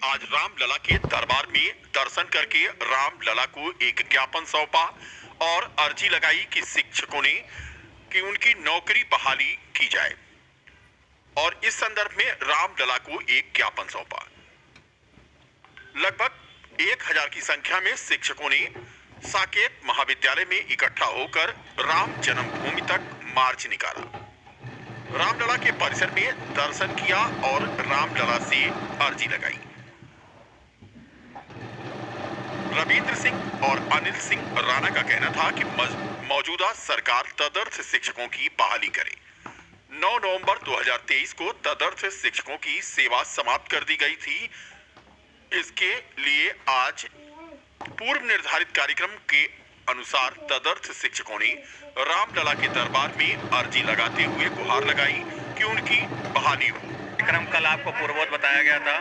आज रामलला के दरबार में दर्शन करके रामलला को एक ज्ञापन सौंपा और अर्जी लगाई कि शिक्षकों ने कि उनकी नौकरी बहाली की जाए और इस संदर्भ में रामलला को एक ज्ञापन सौंपा। लगभग 1000 की संख्या में शिक्षकों ने साकेत महाविद्यालय में इकट्ठा होकर राम जन्मभूमि तक मार्च निकाला, रामलला के परिसर में दर्शन किया और रामलला से अर्जी लगाई। रविंद्र सिंह और अनिल सिंह राणा का कहना था कि मौजूदा सरकार तदर्थ शिक्षकों की बहाली करे। 9 नवंबर 2023 को तदर्थ शिक्षकों की सेवा समाप्त कर दी गई थी। इसके लिए आज पूर्व निर्धारित कार्यक्रम के अनुसार तदर्थ शिक्षकों ने रामलला के दरबार में अर्जी लगाते हुए गुहार लगाई कि उनकी बहाली हो। कार्यक्रम कल आपको पूर्ववत बताया गया था,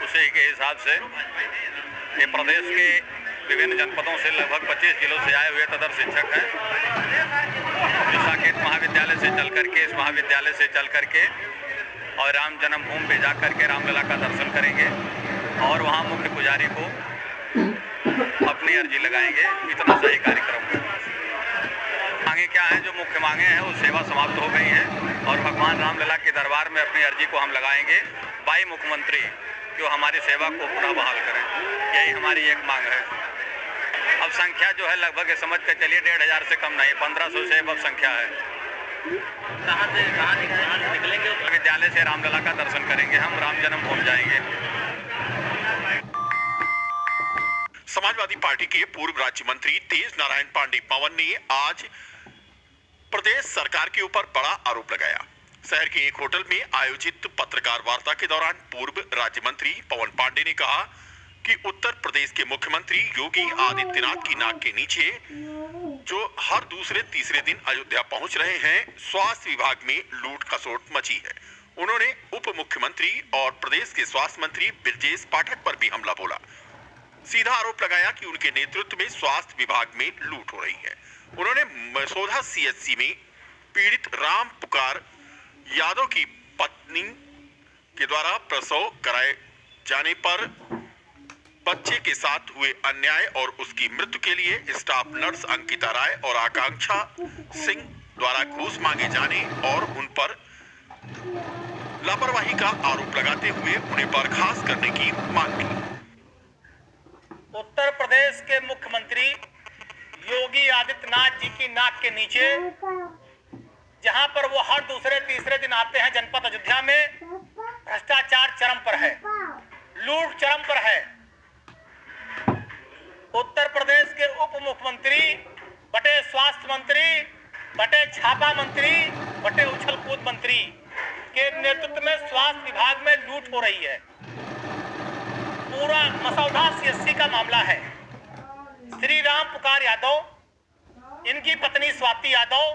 उसी के हिसाब से ये प्रदेश के विभिन्न जनपदों से लगभग 25 जिलों से आए हुए तदर्थ शिक्षक हैं, जो साकेत महाविद्यालय से चल करके इस महाविद्यालय से चल करके और राम जन्मभूमि पे जा करके रामलला का दर्शन करेंगे और वहाँ मुख्य पुजारी को अपनी अर्जी लगाएंगे। इतना सही कार्यक्रम है। मांगे क्या है, जो मुख्य मांगे हैं वो सेवा समाप्त हो गई हैं और भगवान रामलला के दरबार में अपनी अर्जी को हम लगाएंगे। बाई मुख्यमंत्री जो हमारी सेवा को पुनः बहाल करें, यही हमारी एक मांग है। अब संख्या जो है लगभग समझ कर चलिए 1500 से कम नहीं, 1500 से अब संख्या है। कहाँ से निकलेंगे? विद्यालय से रामलला का दर्शन करेंगे, हम राम जन्मभूमि जाएंगे। समाजवादी पार्टी के पूर्व राज्य मंत्री तेज नारायण पांडे पवन ने आज प्रदेश सरकार के ऊपर बड़ा आरोप लगाया। शहर के एक होटल में आयोजित पत्रकार वार्ता के दौरान पूर्व राज्य मंत्री पवन पांडे ने कहा कि उत्तर प्रदेश के मुख्यमंत्री योगी आदित्यनाथ की नाक के नीचे जो हर दूसरे तीसरे दिन अयोध्या पहुंच रहे हैं, स्वास्थ्य विभाग में लूट खसोट मची है। उन्होंने उप मुख्यमंत्री और प्रदेश के स्वास्थ्य मंत्री ब्रजेश पाठक पर भी हमला बोला। सीधा आरोप लगाया कि उनके नेतृत्व में स्वास्थ्य विभाग में लूट हो रही है। उन्होंने मसौदा सीएचसी में पीड़ित राम पुकार यादव की पत्नी के द्वारा प्रसव कराए जाने पर बच्चे के साथ हुए अन्याय और उसकी मृत्यु के लिए स्टाफ नर्स अंकिता राय और आकांक्षा सिंह द्वारा घूस मांगे जाने और उन पर लापरवाही का आरोप लगाते हुए उन्हें बर्खास्त करने की मांग की। उत्तर प्रदेश के मुख्यमंत्री योगी आदित्यनाथ जी की नाक के नीचे, जहां पर वो हर दूसरे तीसरे दिन आते हैं जनपद अयोध्या में, भ्रष्टाचार चरम पर है, लूट चरम पर है। उत्तर प्रदेश के उप मुख्यमंत्री बटे स्वास्थ्य मंत्री बटे छापा मंत्री बटे उछल कूद मंत्री के नेतृत्व में स्वास्थ्य विभाग में लूट हो रही है। पूरा मसौदा सीएचसी का मामला है। श्री राम पुकार यादव, इनकी पत्नी स्वाति यादव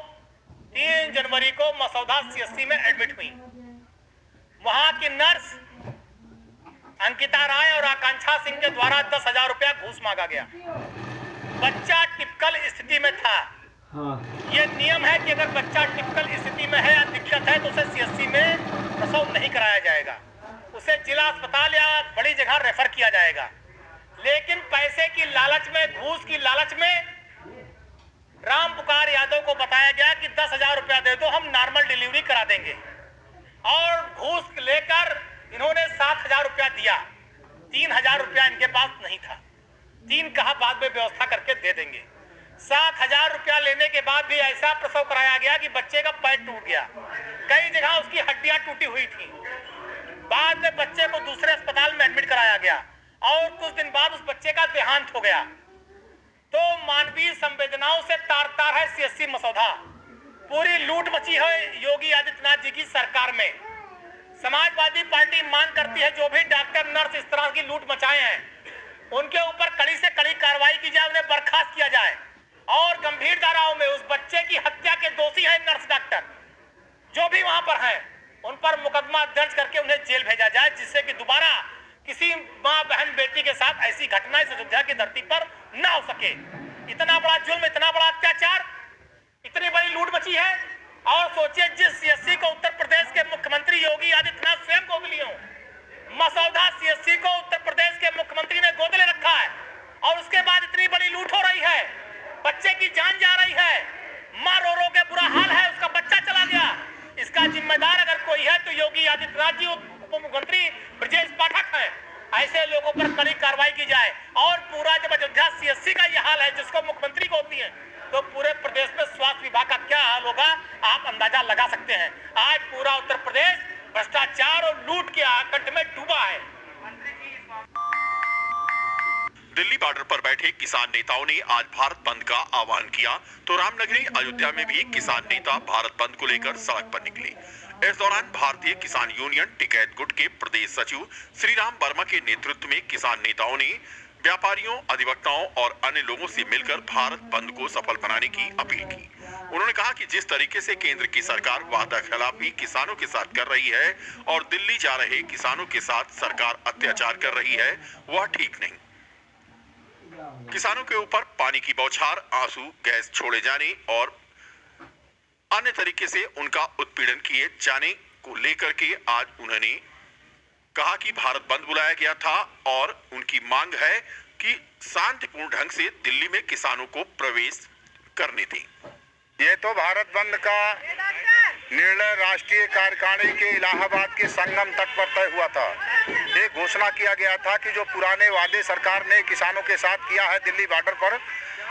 3 जनवरी को मसौदा सीएचसी में एडमिट हुई। वहां की नर्स अंकिता राय और आकांक्षा सिंह के द्वारा 10,000 रुपया घूस मांगा गया। बच्चा टिपिकल स्थिति में था। ये नियम है कि अगर बच्चा टिपिकल स्थिति में है या दिक्कत है तो उसे सीएचसी में प्रसव नहीं कराया जाएगा, उसे जिला अस्पताल या बड़ी जगह रेफर किया जाएगा। लेकिन पैसे की लालच में, घूस की लालच में राम पुकार यादव को बताया गया कि 10,000 रुपया दे दो, हम नॉर्मल डिलीवरी करा देंगे। और घूस लेकर इन्होंने 7,000 रुपया दिया। 3,000 रुपया इनके पास नहीं था। 3 कहा बाद में व्यवस्था करके दे देंगे। 7,000 रुपया लेने के बाद भी ऐसा प्रसव कराया गया कि बच्चे का पैर टूट गया, कई जगह उसकी हड्डियां टूटी हुई थी। बाद में बच्चे को दूसरे अस्पताल में एडमिट कराया गया और कुछ दिन बाद उस बच्चे का देहांत हो गया। तो मानवीय संवेदनाओं से तार-तार है सीएचसी मसौदा। पूरी लूट मची है योगी आदित्यनाथ जी की सरकार में। समाजवादी पार्टी मांग करती है जो भी डॉक्टर नर्स इस तरह की लूट मचाए हैं, उनके ऊपर कड़ी से कड़ी कार्रवाई की जाए, उन्हें बर्खास्त किया जाए और गंभीर धाराओं में उस बच्चे की हत्या के दोषी है नर्स डॉक्टर जो भी वहां पर हैं, उन पर मुकदमा दर्ज करके उन्हें जेल भेजा जाए, जिससे कि दोबारा किसी माँ बहन बेटी के साथ ऐसी घटना इस अयोध्या की धरती पर न हो सके। इतना बड़ा जुल्म, इतना बड़ा अत्याचार, इतनी बड़ी लूट मची है। और सोचिए जिस सीएचसी को उत्तर प्रदेश के मुख्यमंत्री योगी आदित्यनाथ स्वयं को मिली हो, मसौदा सीएचसी को ऐसे लोगों पर कड़ी कार्रवाई की जाए। और पूरा जब अयोध्या CSC का ये हाल है जिसको मुख्यमंत्री को होती है, तो पूरे प्रदेश में स्वास्थ्य विभाग का क्या हाल होगा आप अंदाजा लगा सकते हैं। आज पूरा उत्तर प्रदेश भ्रष्टाचार और लूट के आकंठ में डूबा है। दिल्ली बॉर्डर पर बैठे किसान नेताओं ने आज भारत बंद का आह्वान किया, तो रामनगरी अयोध्या में भी किसान नेता भारत बंद को लेकर सड़क पर निकले। इस दौरान भारतीय किसान यूनियन टिकैत गुट के प्रदेश सचिव श्रीराम वर्मा के नेतृत्व में किसान नेताओं ने व्यापारियों, अधिवक्ताओं और अन्य लोगों से मिलकर भारत बंद को सफल बनाने की अपील की। उन्होंने कहा कि जिस तरीके से केंद्र की सरकार वादा खिलाफी किसानों के साथ कर रही है और दिल्ली जा रहे किसानों के साथ सरकार अत्याचार कर रही है, वह ठीक नहीं। किसानों के ऊपर पानी की बौछार, आंसू गैस छोड़े जाने और अन्य तरीके से उनका उत्पीड़न किए जाने को लेकर के आज उन्होंने कहा कि भारत बंद बुलाया गया था और उनकी मांग है कि शांतिपूर्ण ढंग से दिल्ली में किसानों को प्रवेश करने दें। ये तो भारत बंद का निर्णय राष्ट्रीय कार्यकारिणी के इलाहाबाद के संगम तट पर तय हुआ था। ये घोषणा किया गया था कि जो पुराने वादे सरकार ने किसानों के साथ किया है दिल्ली बॉर्डर पर,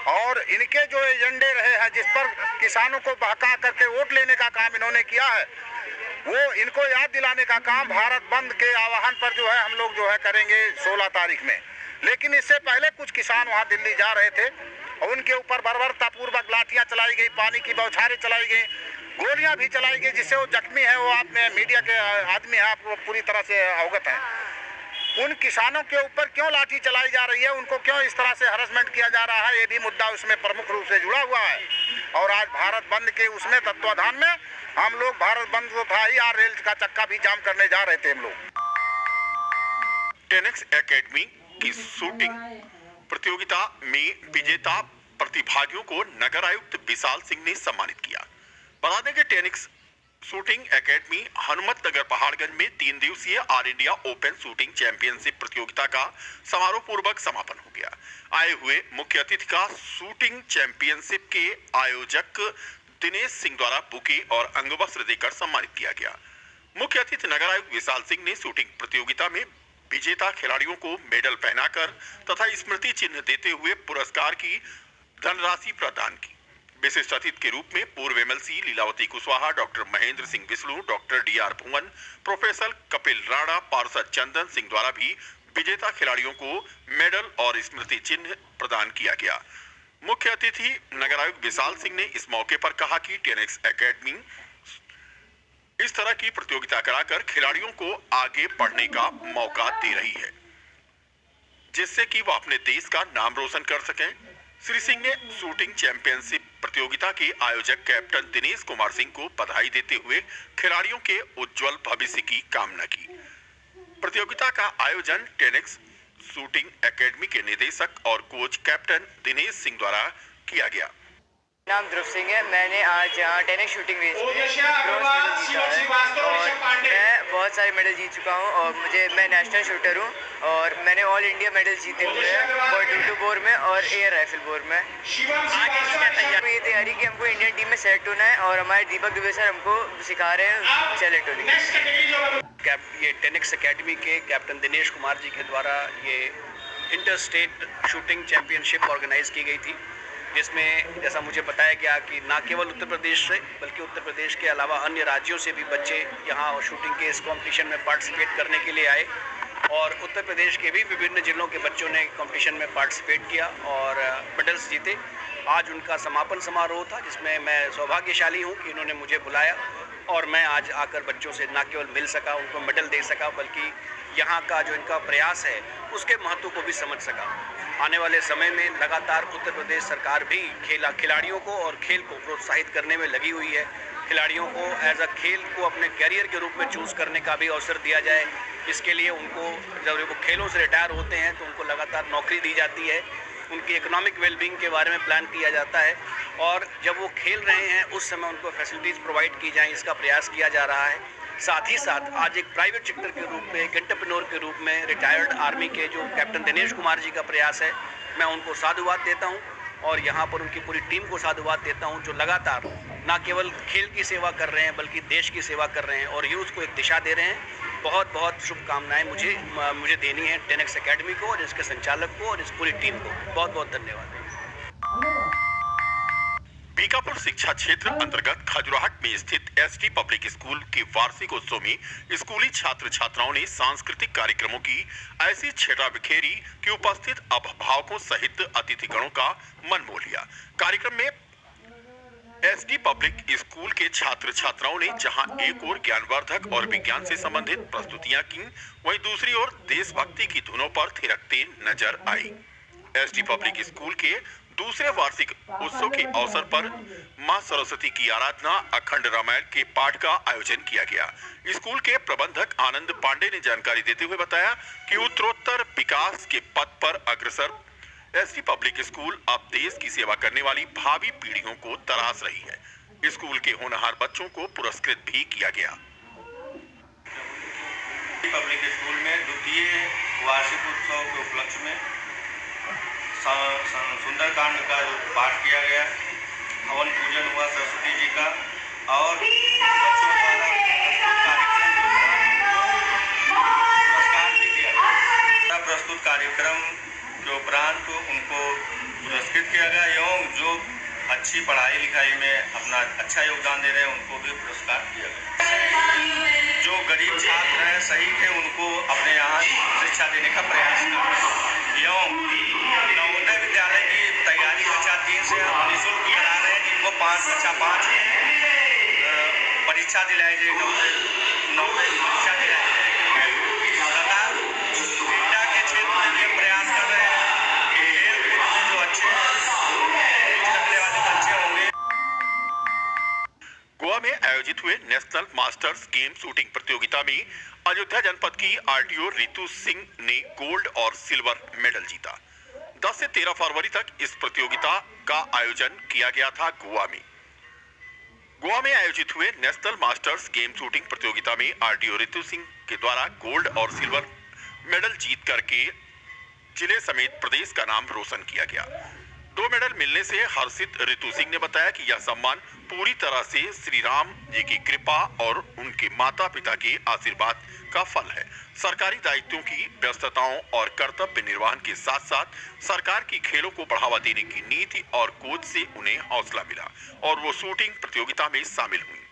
और इनके जो एजेंडे रहे हैं जिस पर किसानों को बहका करके वोट लेने का काम इन्होंने किया है, वो इनको याद दिलाने का काम भारत बंद के आह्वान पर जो है हम लोग जो है करेंगे 16 तारीख में। लेकिन इससे पहले कुछ किसान वहाँ दिल्ली जा रहे थे और उनके ऊपर बर्बरतापूर्वक लाठियां चलाई गई, पानी की बौछारें चलाई गई, गोलियां भी चलाई गई, जिससे वो जख्मी है। वो आपने मीडिया के आदमी है, आप पूरी तरह से अवगत हैं। उन किसानों के ऊपर क्यों लाठी चलाई जा रही है, उनको क्यों इस तरह से हरासमेंट किया जा रहा है, ये भी मुद्दा उसमें प्रमुख रूप से जुड़ा हुआ है। और आज भारत बंद के उसमें तत्वाधान में हम लोग भारत बंद तो था ही, यार रेल का चक्का भी जाम करने जा रहे थे हम लोग। टेनिक्स एकेडमी की शूटिंग प्रतियोगिता में विजेता प्रतिभागियों को नगर आयुक्त विशाल सिंह ने सम्मानित किया। बता दें कि टेनिक्स शूटिंग एकेडमी हनुमत नगर पहाड़गंज में 3 दिवसीय all India open shooting championship प्रतियोगिता का समारोह पूर्वक समापन हो गया। आए हुए मुख्य अतिथि का शूटिंग चैंपियनशिप के आयोजक दिनेश सिंह द्वारा बुके और अंगवस्त्र देकर सम्मानित किया गया। मुख्य अतिथि नगर आयुक्त विशाल सिंह ने शूटिंग प्रतियोगिता में विजेता खिलाड़ियों को मेडल पहनाकर तथा स्मृति चिन्ह देते हुए पुरस्कार की धनराशि प्रदान की। विशिष्ट अतिथि के रूप में पूर्व MLC Lilavati Kushwaha, doctor Mahendra Singh Vishnu, doctor DR Bhuvan, professor Kapil Rana, पार्षद चंदन सिंह द्वारा भी विजेता खिलाड़ियों को मेडल और स्मृति चिन्ह प्रदान किया गया। मुख्य अतिथि नगर आयुक्त विशाल सिंह ने इस मौके पर कहा कि टेनिक्स एकेडमी इस तरह की प्रतियोगिता कराकर खिलाड़ियों को आगे बढ़ने का मौका दे रही है, जिससे कि वो अपने देश का नाम रोशन कर सकें। श्री सिंह ने शूटिंग चैंपियनशिप प्रतियोगिता के आयोजक कैप्टन दिनेश कुमार सिंह को बधाई देते हुए खिलाड़ियों के उज्जवल भविष्य की कामना की। प्रतियोगिता का आयोजन टेनिक्स शूटिंग एकेडमी के निदेशक और कोच कैप्टन दिनेश सिंह द्वारा किया गया। नाम ध्रुव सिंह है। मैंने आज यहाँ टेनिस शूटिंग में ब्रोंज मेडल जीता है और मैं बहुत सारे मेडल जीत चुका हूँ और मैं नेशनल शूटर हूँ और मैंने ऑल इंडिया मेडल जीते हुए हैं और 2-2 बोर में और एयर राइफल बोर में। ये तैयारी कि हमको इंडियन टीम में सेलेक्ट होना है और हमारे दीपक दुबे सर हमको सिखा रहे हैं सेलेक्ट होने के। ये टेनिक्स एकेडमी के कैप्टन दिनेश कुमार जी के द्वारा ये inter state shooting championship organise की गई थी, जिसमें जैसा मुझे बताया गया कि न केवल उत्तर प्रदेश से बल्कि उत्तर प्रदेश के अलावा अन्य राज्यों से भी बच्चे यहाँ शूटिंग के इस कंपटीशन में पार्टिसिपेट करने के लिए आए और उत्तर प्रदेश के भी विभिन्न जिलों के बच्चों ने कंपटीशन में पार्टिसिपेट किया और मेडल्स जीते। आज उनका समापन समारोह था जिसमें मैं सौभाग्यशाली हूँ कि इन्होंने मुझे बुलाया और मैं आज आकर बच्चों से न केवल मिल सका, उनको मेडल दे सका, बल्कि यहाँ का जो इनका प्रयास है उसके महत्व को भी समझ सका। आने वाले समय में लगातार उत्तर प्रदेश सरकार भी खिलाड़ियों को और खेल को प्रोत्साहित करने में लगी हुई है। खिलाड़ियों को एज अ खेल को अपने कैरियर के रूप में चूज़ करने का भी अवसर दिया जाए। इसके लिए उनको जब वो खेलों से रिटायर होते हैं तो उनको लगातार नौकरी दी जाती है, उनकी इकोनॉमिक वेलबींग के बारे में प्लान किया जाता है और जब वो खेल रहे हैं उस समय उनको फैसिलिटीज़ प्रोवाइड की जाएँ, इसका प्रयास किया जा रहा है। साथ ही साथ आज एक प्राइवेट सेक्टर के रूप में, एक एंटरप्रेन्योर के रूप में रिटायर्ड आर्मी के जो कैप्टन दिनेश कुमार जी का प्रयास है, मैं उनको साधुवाद देता हूं और यहाँ पर उनकी पूरी टीम को साधुवाद देता हूं जो लगातार न केवल खेल की सेवा कर रहे हैं बल्कि देश की सेवा कर रहे हैं और यूथ को एक दिशा दे रहे हैं। बहुत बहुत शुभकामनाएं मुझे देनी है 10X एकेडमी को और इसके संचालक को और इस पूरी टीम को। बहुत बहुत धन्यवाद। बीकापुर शिक्षा क्षेत्र अंतर्गत खजुराहट में स्थित एसडी पब्लिक स्कूल के वार्षिक उत्सव में स्कूली छात्र छात्राओं ने सांस्कृतिक कार्यक्रमों की ऐसी छेड़ा बिखेरी कि उपस्थित अभिभावकों सहित अतिथिगणों का मन मोह लिया। कार्यक्रम में एसडी पब्लिक स्कूल के छात्र छात्राओं ने जहां एक ओर ज्ञानवर्धक और विज्ञान से संबंधित प्रस्तुतियां की, वहीं दूसरी ओर देशभक्ति की धुनों पर थिरकते नजर आई। एसडी पब्लिक स्कूल के दूसरे वार्षिक उत्सव के अवसर पर मां सरस्वती की आराधना अखंड रामायण के पाठ का आयोजन किया गया। स्कूल के प्रबंधक आनंद पांडे ने जानकारी देते हुए बताया कि उत्तरोत्तर विकास के पथ पर अग्रसर एसडी पब्लिक स्कूल अब देश की सेवा करने वाली भावी पीढ़ियों को तराश रही है। स्कूल के होनहार बच्चों को पुरस्कृत भी किया गया। पब्लिक स्कूल में द्वितीय वार्षिक उत्सव के उपलक्ष्य में सुंदरकांड का जो पाठ किया गया, हवन पूजन हुआ सरस्वती जी का और बच्चों द्वारा पुरस्कार भी दिया गया। प्रस्तुत कार्यक्रम के उपरांत उनको पुरस्कृत किया गया एवं जो अच्छी पढ़ाई लिखाई में अपना अच्छा योगदान दे रहे हैं उनको भी पुरस्कार दिया गया। जो गरीब छात्र हैं सही थे उनको अपने यहाँ शिक्षा देने का प्रयास कर एवं नवोदय विद्यालय की तैयारी कक्षा 3 से हम निःशुल्क करा रहे हैं, जिनको 5 परीक्षा दिलाई जाएगी, नवोदय परीक्षा दिलाई जाएगी। तथा क्रीड़ा के क्षेत्र में भी प्रयास कर रहे हैं कि खेल में जो अच्छे करने वाले बच्चे होंगे। गोवा में आयोजित हुए नेशनल मास्टर्स गेम शूटिंग प्रतियोगिता में अयोध्या जनपद की आरटीओ रितु सिंह ने गोल्ड और सिल्वर मेडल जीता। 10 से 13 फरवरी तक इस प्रतियोगिता का आयोजन किया गया था। गोवा में आयोजित हुए नेशनल मास्टर्स गेम शूटिंग प्रतियोगिता में आरटीओ रितु सिंह के द्वारा गोल्ड और सिल्वर मेडल जीत करके जिले समेत प्रदेश का नाम रोशन किया गया। 2 मेडल मिलने से हर्षित रितु सिंह ने बताया कि यह सम्मान पूरी तरह से श्री राम जी की कृपा और उनके माता पिता के आशीर्वाद का फल है। सरकारी दायित्वों की व्यस्तताओं और कर्तव्य निर्वहन के साथ साथ सरकार की खेलों को बढ़ावा देने की नीति और कोच से उन्हें हौसला मिला और वो शूटिंग प्रतियोगिता में शामिल हुई।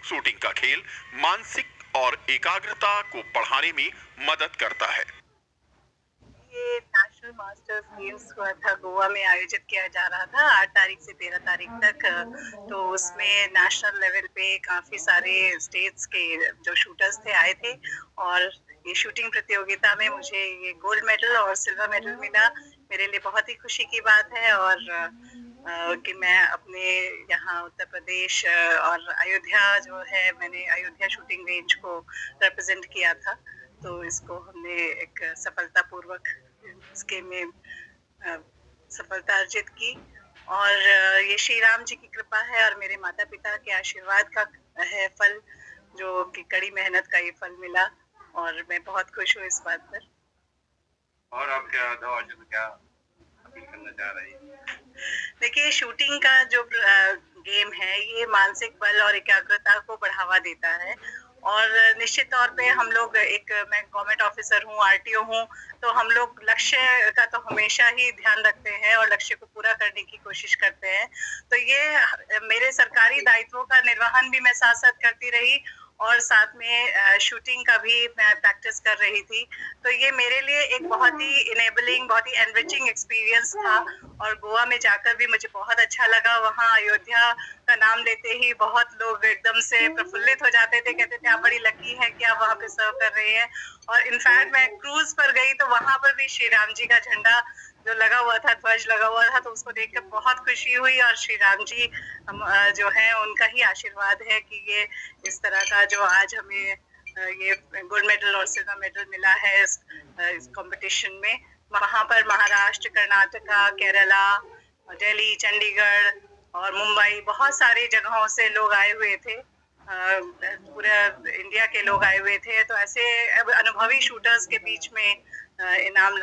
शूटिंग का खेल मानसिक और एकाग्रता को बढ़ाने में मदद करता है। ये नेशनल मास्टर्स गेम्स हुआ था, गोवा में आयोजित किया जा रहा था 8 तारीख से 13 तारीख तक। तो उसमें नेशनल लेवल पे काफ़ी सारे स्टेट्स के जो शूटर्स थे आए थे और ये शूटिंग प्रतियोगिता में मुझे ये गोल्ड मेडल और सिल्वर मेडल मिला। मेरे लिए बहुत ही खुशी की बात है और कि मैं अपने यहाँ उत्तर प्रदेश और अयोध्या जो है, मैंने अयोध्या शूटिंग रेंज को रिप्रेजेंट किया था। तो इसको हमने एक सफलतापूर्वक इसके में सफलता अर्जित की और ये श्री राम जी की कृपा है और मेरे माता पिता के आशीर्वाद का है फल, जो कि कड़ी मेहनत का ये फल मिला और मैं बहुत खुश हूँ इस बात पर। और आप क्या अपील करना चाह रही हैं? देखिए, शूटिंग का जो गेम है ये मानसिक बल और एकाग्रता को बढ़ावा देता है और निश्चित तौर पे हम लोग मैं गवर्नमेंट ऑफिसर हूँ, आरटीओ हूँ, तो हम लोग लक्ष्य का तो हमेशा ही ध्यान रखते हैं और लक्ष्य को पूरा करने की कोशिश करते हैं। तो ये मेरे सरकारी दायित्वों का निर्वहन भी मैं साथ साथ करती रही और साथ में शूटिंग का भी मैं प्रैक्टिस कर रही थी। तो ये मेरे लिए एक बहुत ही इनेबलिंग, बहुत ही एनरिचिंग एक्सपीरियंस था और गोवा में जाकर भी मुझे बहुत अच्छा लगा। वहाँ अयोध्या का नाम लेते ही बहुत लोग एकदम से प्रफुल्लित हो जाते थे, कहते थे आप बड़ी लकी हैं कि आप वहाँ पे सर्व कर रही हैं। और इनफैक्ट मैं क्रूज पर गई तो वहाँ पर भी श्री राम जी का झंडा जो लगा हुआ था, ध्वज लगा हुआ था, तो उसको देखकर बहुत खुशी हुई और श्री राम जी जो है उनका ही आशीर्वाद है कि ये इस तरह का जो आज हमें ये गोल्ड मेडल और सिल्वर मेडल मिला है इस कंपटीशन में। वहाँ पर महाराष्ट्र, कर्नाटका, केरला, दिल्ली, चंडीगढ़ और मुंबई, बहुत सारी जगहों से लोग आए हुए थे, पूरे इंडिया के लोग आए हुए थे। तो ऐसे अनुभवी शूटर्स के बीच में इनाम